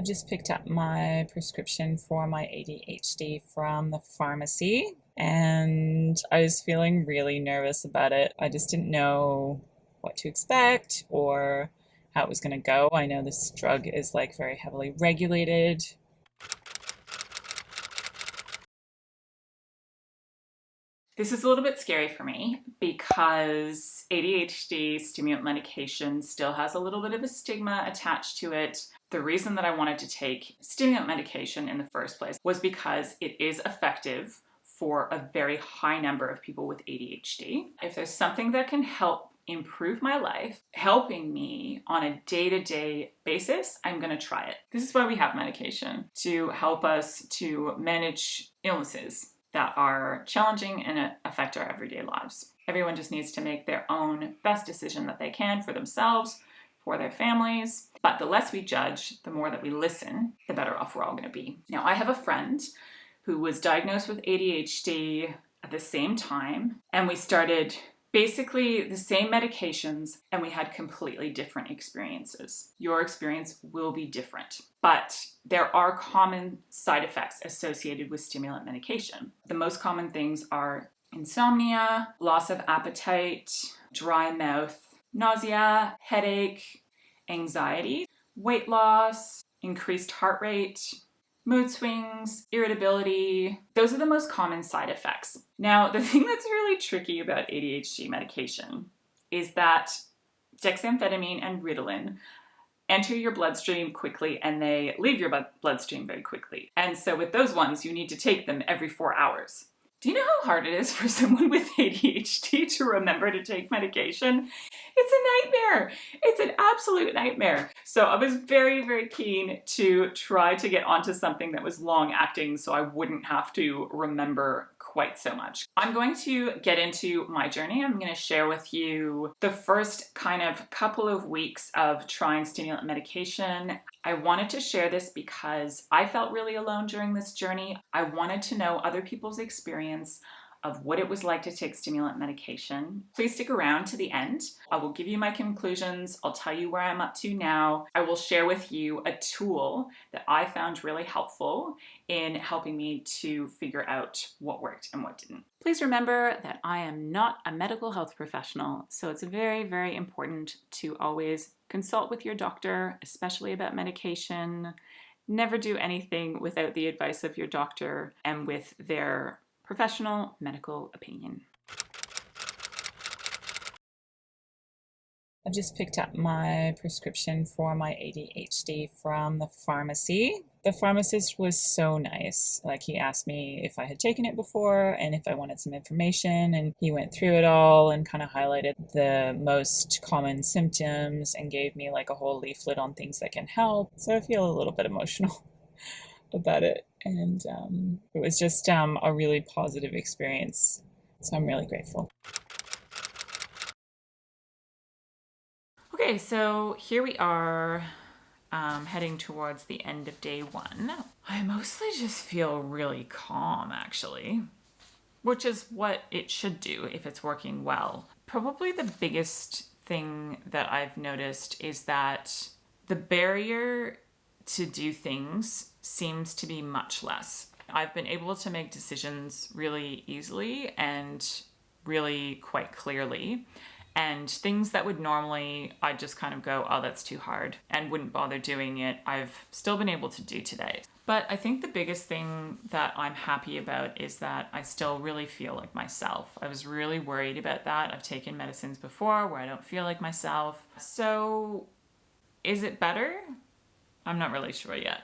just picked up my prescription for my ADHD from the pharmacy and I was feeling really nervous about it. I just didn't know what to expect or how it was going to go. I know this drug is like very heavily regulated. This is a little bit scary for me because ADHD stimulant medication still has a little bit of a stigma attached to it. The reason that I wanted to take stimulant medication in the first place was because it is effective for a very high number of people with ADHD. If there's something that can help improve my life, helping me on a day-to-day basis, I'm going to try it. This is why we have medication, to help us to manage illnesses that are challenging and affect our everyday lives. Everyone just needs to make their own best decision that they can for themselves, for their families. But the less we judge, the more that we listen, the better off we're all going to be. Now, I have a friend who was diagnosed with ADHD at the same time, and we started basically the same medications, and we had completely different experiences. Your experience will be different, but there are common side effects associated with stimulant medication. The most common things are insomnia, loss of appetite, dry mouth, nausea, headache, anxiety, weight loss, increased heart rate, mood swings, irritability. Those are the most common side effects. Now, the thing that's really tricky about ADHD medication is that dexamphetamine and Ritalin enter your bloodstream quickly and they leave your bloodstream very quickly. And so with those ones, you need to take them every 4 hours. Do you know how hard it is for someone with ADHD to remember to take medication? It's a nightmare. It's an absolute nightmare. So I was very, very keen to try to get onto something that was long acting so I wouldn't have to remember quite so much. I'm going to get into my journey. I'm going to share with you the first kind of couple of weeks of trying stimulant medication. I wanted to share this because I felt really alone during this journey. I wanted to know other people's experience of what it was like to take stimulant medication. Please stick around to the end. I will give you my conclusions. I'll tell you where I'm up to now. I will share with you a tool that I found really helpful in helping me to figure out what worked and what didn't. Please remember that I am not a medical health professional, so it's very, very important to always consult with your doctor, especially about medication. Never do anything without the advice of your doctor and with their professional medical opinion. I just picked up my prescription for my ADHD from the pharmacy. The pharmacist was so nice. Like, he asked me if I had taken it before and if I wanted some information, and he went through it all and kind of highlighted the most common symptoms and gave me like a whole leaflet on things that can help. So I feel a little bit emotional about it, and it was just a really positive experience, so I'm really grateful. Okay, so here we are heading towards the end of day one. I mostly just feel really calm, actually, which is what it should do if it's working well. Probably the biggest thing that I've noticed is that the barrier to do things seems to be much less. I've been able to make decisions really easily and really quite clearly. And things that would normally, I'd just kind of go, oh, that's too hard, and wouldn't bother doing it, I've still been able to do today. But I think the biggest thing that I'm happy about is that I still really feel like myself. I was really worried about that. I've taken medicines before where I don't feel like myself. So is it better? I'm not really sure yet.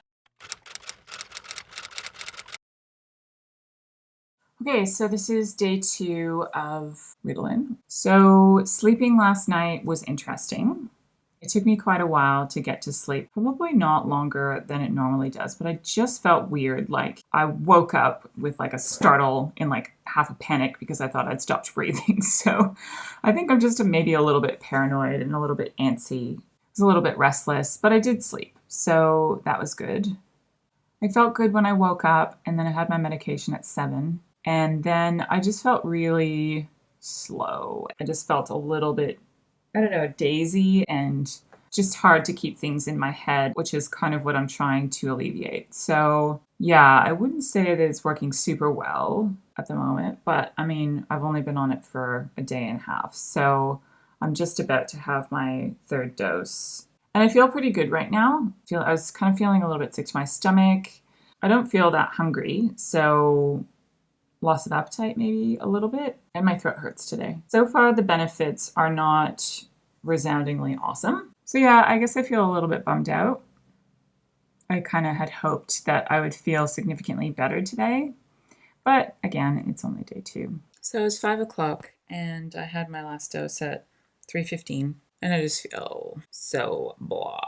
Okay, so this is day 2 of Ritalin. So sleeping last night was interesting. It took me quite a while to get to sleep, probably not longer than it normally does, but I just felt weird. Like, I woke up with like a startle and like half a panic because I thought I'd stopped breathing. So I think I'm just maybe a little bit paranoid and a little bit antsy. I was a little bit restless, but I did sleep, so that was good. I felt good when I woke up, and then I had my medication at 7. And then I just felt really slow. I just felt a little bit, I don't know, daisy and just hard to keep things in my head, which is kind of what I'm trying to alleviate. So yeah, I wouldn't say that it's working super well at the moment, but I mean, I've only been on it for a day and a half. So I'm just about to have my third dose. And I feel pretty good right now. I was kind of feeling a little bit sick to my stomach. I don't feel that hungry, so loss of appetite maybe a little bit, and my throat hurts today. So far, the benefits are not resoundingly awesome. So yeah, I guess I feel a little bit bummed out. I kind of had hoped that I would feel significantly better today, but again, it's only day 2. So it's 5 o'clock, and I had my last dose at 3:15, and I just feel so blah.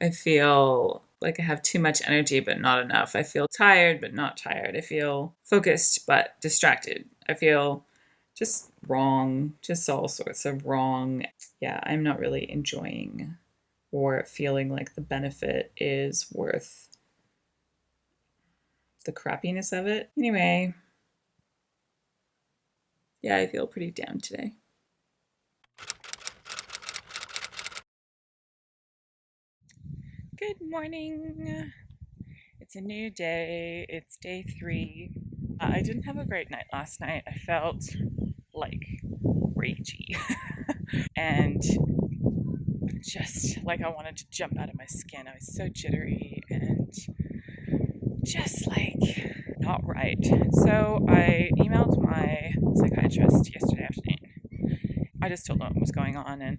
I feel like I have too much energy, but not enough. I feel tired, but not tired. I feel focused, but distracted. I feel just wrong, just all sorts of wrong. Yeah, I'm not really enjoying or feeling like the benefit is worth the crappiness of it. Anyway, yeah, I feel pretty down today. Good morning. It's a new day. It's day 3. I didn't have a great night last night. I felt like ragey and just like I wanted to jump out of my skin. I was so jittery and just like not right. So I emailed my psychiatrist yesterday afternoon. I just told him what was going on, and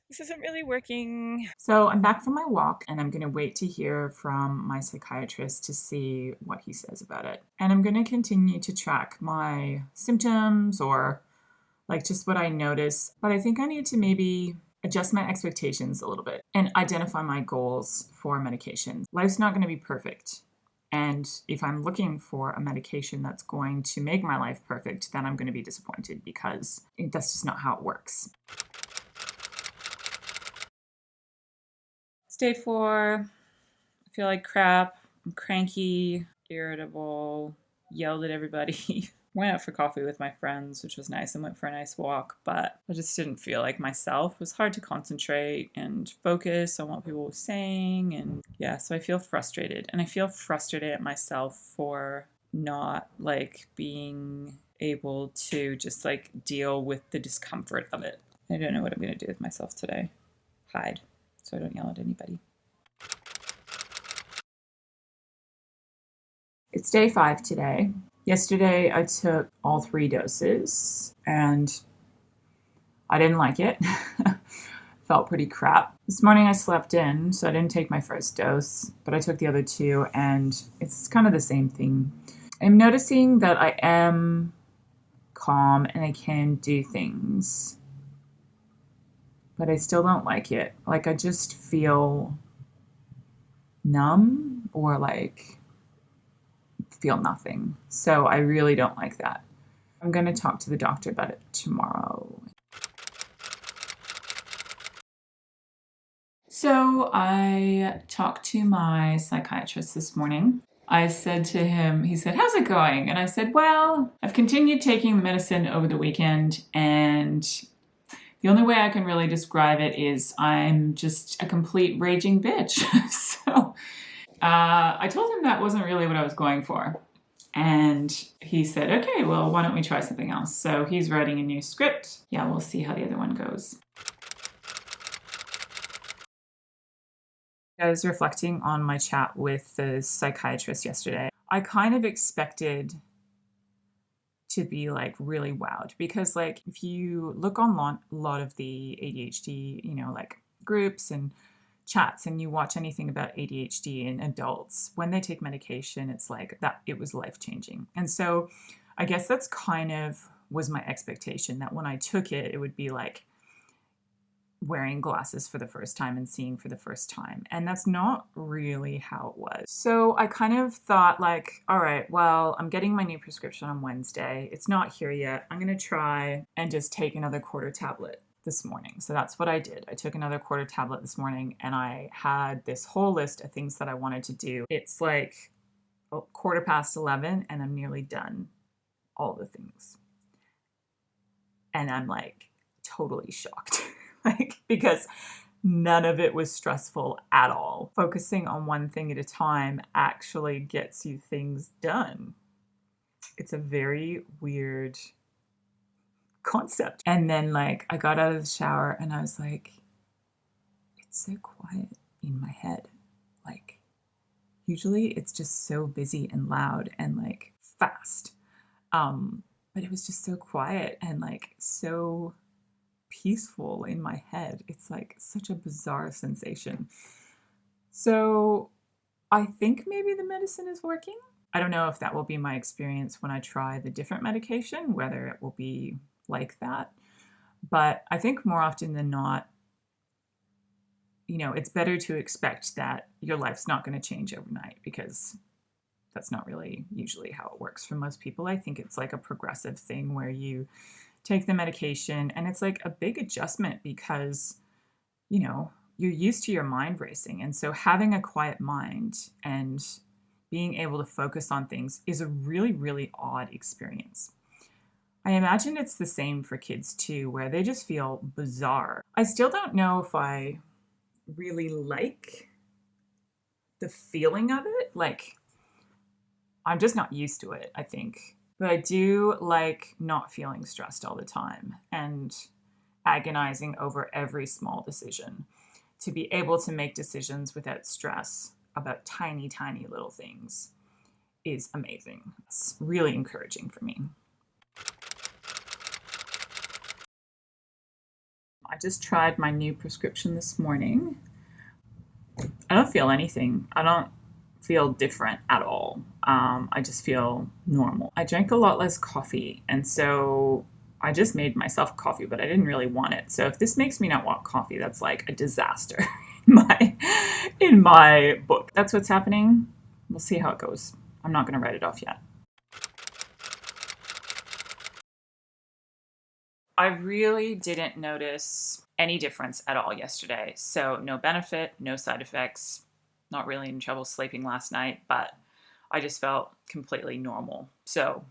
this isn't really working. So I'm back from my walk, and I'm going to wait to hear from my psychiatrist to see what he says about it. And I'm going to continue to track my symptoms or like just what I notice. But I think I need to maybe adjust my expectations a little bit and identify my goals for medication. Life's not going to be perfect. And if I'm looking for a medication that's going to make my life perfect, then I'm going to be disappointed because that's just not how it works. It's day 4. I feel like crap. I'm cranky, irritable, yelled at everybody. Went out for coffee with my friends, which was nice, and went for a nice walk, but I just didn't feel like myself. It was hard to concentrate and focus on what people were saying, and yeah, so I feel frustrated. And I feel frustrated at myself for not like being able to just like deal with the discomfort of it. I don't know what I'm going to do with myself today. Hide, so I don't yell at anybody. It's day 5 today. Yesterday, I took all 3 doses, and I didn't like it. Felt pretty crap. This morning, I slept in, so I didn't take my first dose, but I took the other 2, and it's kind of the same thing. I'm noticing that I am calm and I can do things, but I still don't like it. Like, I just feel numb or like feel nothing. So I really don't like that. I'm going to talk to the doctor about it tomorrow. So I talked to my psychiatrist this morning. I said to him, he said, "How's it going?" And I said, "Well, I've continued taking the medicine over the weekend, and the only way I can really describe it is I'm just a complete raging bitch." So I told him that wasn't really what I was going for. And he said, "Okay, well, why don't we try something else?" So he's writing a new script. Yeah, we'll see how the other one goes. I was reflecting on my chat with the psychiatrist yesterday. I kind of expected to be like really wowed because like if you look on a lot of the ADHD, like groups and chats and you watch anything about ADHD in adults, when they take medication, it's like that it was life-changing. And so I guess that's kind of was my expectation that when I took it, it would be like wearing glasses for the first time and seeing for the first time. And that's not really how it was. So I kind of thought like, all right, well, I'm getting my new prescription on Wednesday. It's not here yet. I'm going to try and just take another quarter tablet this morning. So that's what I did. I took another quarter tablet this morning and I had this whole list of things that I wanted to do. It's like 11:15 and I'm nearly done all the things. And I'm like totally shocked. Like, because None of it was stressful at all. Focusing on one thing at a time actually gets you things done. It's a very weird concept. And then like I got out of the shower and I was like, it's so quiet in my head. Like usually it's just so busy and loud and like fast. But it was just so quiet and like so peaceful in my head. It's like such a bizarre sensation. So I think maybe the medicine is working. I don't know if that will be my experience when I try the different medication, whether it will be like that. But I think more often than not, it's better to expect that your life's not going to change overnight, because that's not really usually how it works for most people. I think it's like a progressive thing where you take the medication and it's like a big adjustment because, you're used to your mind racing. And so having a quiet mind and being able to focus on things is a really, really odd experience. I imagine it's the same for kids too, where they just feel bizarre. I still don't know if I really like the feeling of it. Like, I'm just not used to it, I think. But I do like not feeling stressed all the time and agonizing over every small decision. To be able to make decisions without stress about tiny, tiny little things is amazing. It's really encouraging for me. I just tried my new prescription this morning. I don't feel anything. I don't feel different at all. I just feel normal. I drank a lot less coffee, and so I just made myself coffee, but I didn't really want it. So if this makes me not want coffee, that's like a disaster in my book. That's what's happening. We'll see how it goes. I'm not going to write it off yet. I really didn't notice any difference at all yesterday. So no benefit, no side effects, not really in trouble sleeping last night, but I just felt completely normal. So,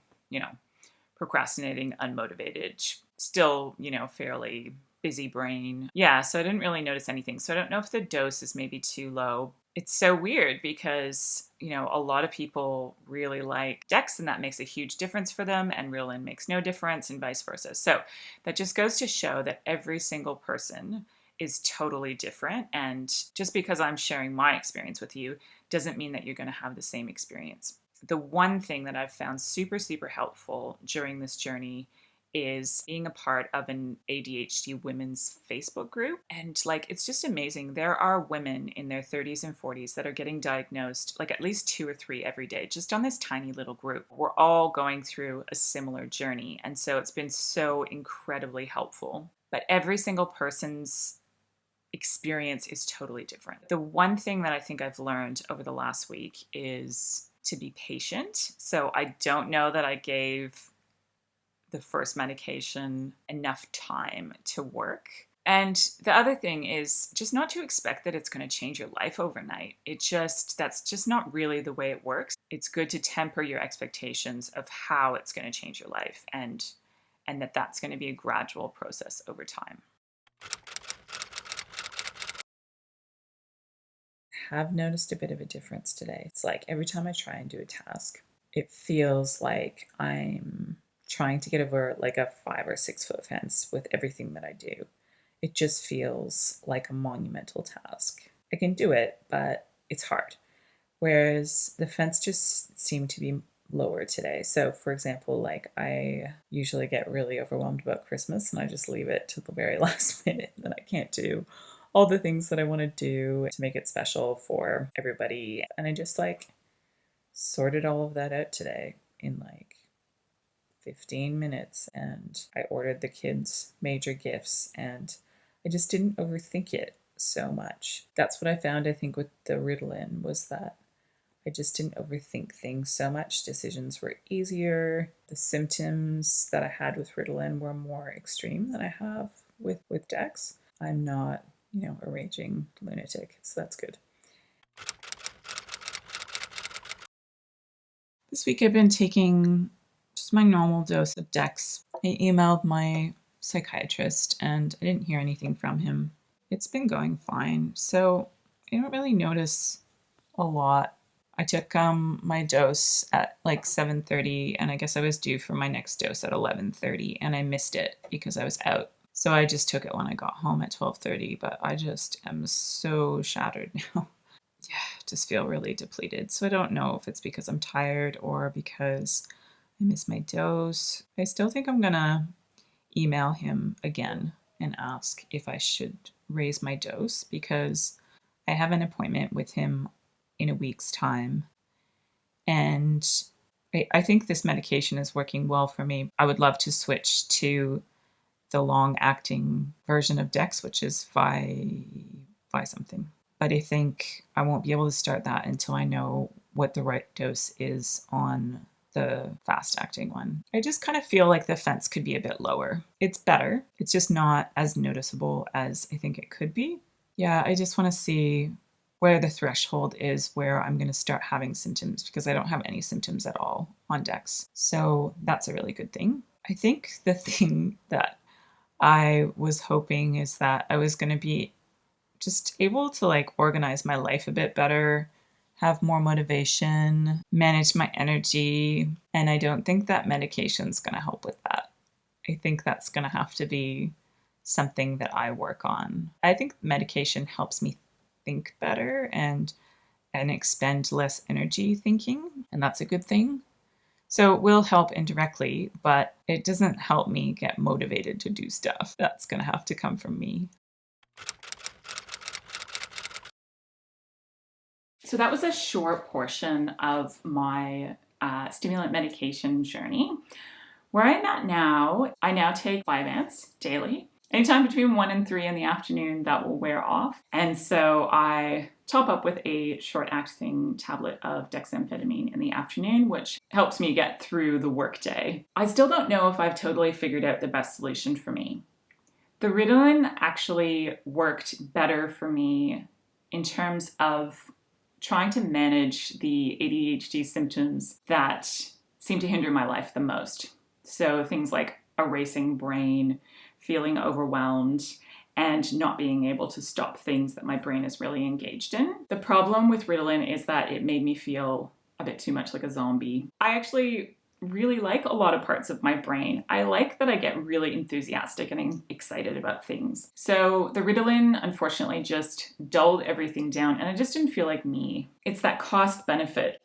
procrastinating, unmotivated, still, fairly busy brain. Yeah, so I didn't really notice anything. So I don't know if the dose is maybe too low. It's so weird because, a lot of people really like Dex and that makes a huge difference for them, and Ritalin makes no difference, and vice versa. So that just goes to show that every single person is totally different. And just because I'm sharing my experience with you doesn't mean that you're going to have the same experience. The one thing that I've found super, super helpful during this journey is being a part of an ADHD women's Facebook group. And it's just amazing. There are women in their 30s and 40s that are getting diagnosed, at least 2 or 3 every day, just on this tiny little group. We're all going through a similar journey. And so it's been so incredibly helpful. But every single person's experience is totally different. The one thing that I think I've learned over the last week is to be patient. So I don't know that I gave the first medication enough time to work. And the other thing is just not to expect that it's going to change your life overnight. That's just not really the way it works. It's good to temper your expectations of how it's going to change your life, and that's going to be a gradual process over time. Have noticed a bit of a difference today. It's like every time I try and do a task, it feels like I'm trying to get over a 5 or 6 foot fence with everything that I do. It just feels like a monumental task. I can do it, but it's hard. Whereas the fence just seemed to be lower today. So for example, I usually get really overwhelmed about Christmas and I just leave it to the very last minute, and I can't do all the things that I want to do to make it special for everybody. And I just sorted all of that out today in 15 minutes, and I ordered the kids major gifts, and I just didn't overthink it so much. That's what I found, I think, with the Ritalin, was that I just didn't overthink things so much. Decisions were easier. The symptoms that I had with Ritalin were more extreme than I have with Dex. I'm not, a raging lunatic, so that's good. This week I've been taking just my normal dose of Dex. I emailed my psychiatrist and I didn't hear anything from him. It's been going fine. So I don't really notice a lot. I took my dose at like 7:30, and I guess I was due for my next dose at 11:30, and I missed it because I was out. So I just took it when I got home at 12:30, but I just am so shattered now. Yeah, just feel really depleted. So I don't know if it's because I'm tired or because I missed my dose. I still think I'm gonna email him again and ask if I should raise my dose because I have an appointment with him in a week's time. And I think this medication is working well for me. I would love to switch to the long acting version of Dex, which is Vi something. But I think I won't be able to start that until I know what the right dose is on the fast acting one. I just kind of feel like the fence could be a bit lower. It's better. It's just not as noticeable as I think it could be. Yeah, I just want to see where the threshold is where I'm going to start having symptoms because I don't have any symptoms at all on Dex. So that's a really good thing. I think the thing that I was hoping is that I was going to be just able to like organize my life a bit better, have more motivation, manage my energy. And I don't think that medication's going to help with that. I think that's going to have to be something that I work on. I think medication helps me think better and expend less energy thinking, and that's a good thing. So it will help indirectly, but it doesn't help me get motivated to do stuff. That's going to have to come from me. So that was a short portion of my stimulant medication journey. Where I'm at now, I now take Vyvanse daily. Anytime between 1 and 3 in the afternoon, that will wear off. And so I top up with a short-acting tablet of dexamphetamine in the afternoon, which helps me get through the workday. I still don't know if I've totally figured out the best solution for me. The Ritalin actually worked better for me in terms of trying to manage the ADHD symptoms that seem to hinder my life the most. So things like a racing brain, feeling overwhelmed, and not being able to stop things that my brain is really engaged in. The problem with Ritalin is that it made me feel a bit too much like a zombie. I actually really like a lot of parts of my brain. I like that I get really enthusiastic and excited about things. So the Ritalin unfortunately just dulled everything down and I just didn't feel like me. It's that cost benefit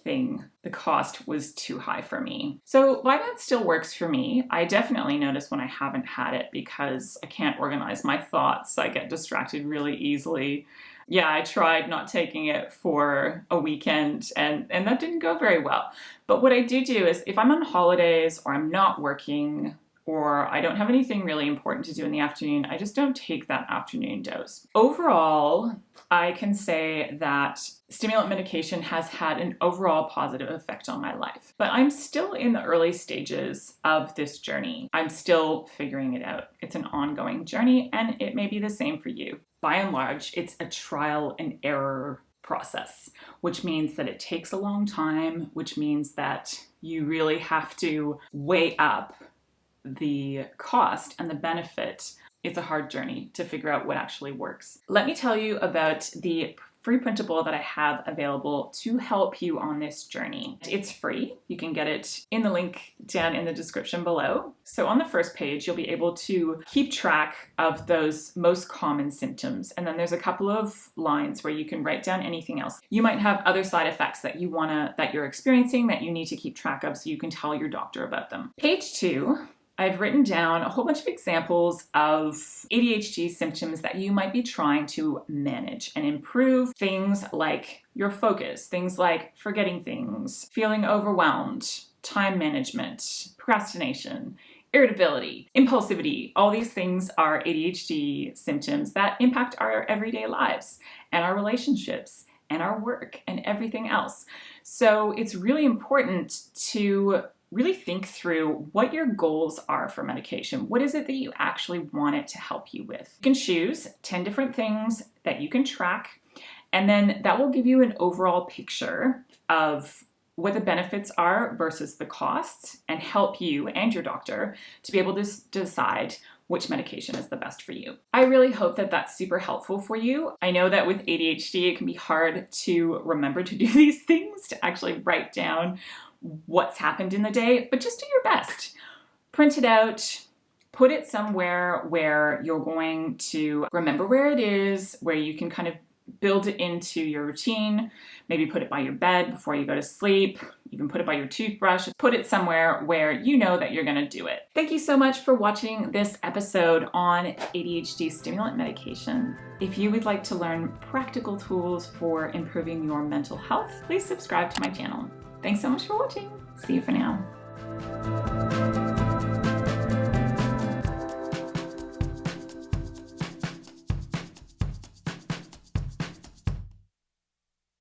thing. The cost was too high for me. So Vyvanse still works for me. I definitely notice when I haven't had it because I can't organize my thoughts. I get distracted really easily. Yeah, I tried not taking it for a weekend and that didn't go very well. But what I do is if I'm on holidays or I'm not working or I don't have anything really important to do in the afternoon, I just don't take that afternoon dose. Overall, I can say that stimulant medication has had an overall positive effect on my life. But I'm still in the early stages of this journey. I'm still figuring it out. It's an ongoing journey and it may be the same for you. By and large, it's a trial and error process, which means that it takes a long time, which means that you really have to weigh up the cost and the benefit. It's a hard journey to figure out what actually works. Let me tell you about the free printable that I have available to help you on this journey. It's free. You can get it in the link down in the description below. So on the first page, you'll be able to keep track of those most common symptoms. And then there's a couple of lines where you can write down anything else. You might have other side effects that you're experiencing that you need to keep track of so you can tell your doctor about them. Page 2, I've written down a whole bunch of examples of ADHD symptoms that you might be trying to manage and improve. Things like your focus, things like forgetting things, feeling overwhelmed, time management, procrastination, irritability, impulsivity. All these things are ADHD symptoms that impact our everyday lives and our relationships and our work and everything else. So it's really important to really think through what your goals are for medication. What is it that you actually want it to help you with? You can choose 10 different things that you can track, and then that will give you an overall picture of what the benefits are versus the costs and help you and your doctor to be able to decide which medication is the best for you. I really hope that that's super helpful for you. I know that with ADHD, it can be hard to remember to do these things, to actually write down what's happened in the day, but just do your best. Print it out, put it somewhere where you're going to remember where it is, where you can kind of build it into your routine. Maybe put it by your bed before you go to sleep, even put it by your toothbrush. Put it somewhere where you know that you're going to do it. Thank you so much for watching this episode on ADHD stimulant medication. If you would like to learn practical tools for improving your mental health, please subscribe to my channel. Thanks so much for watching. See you for now.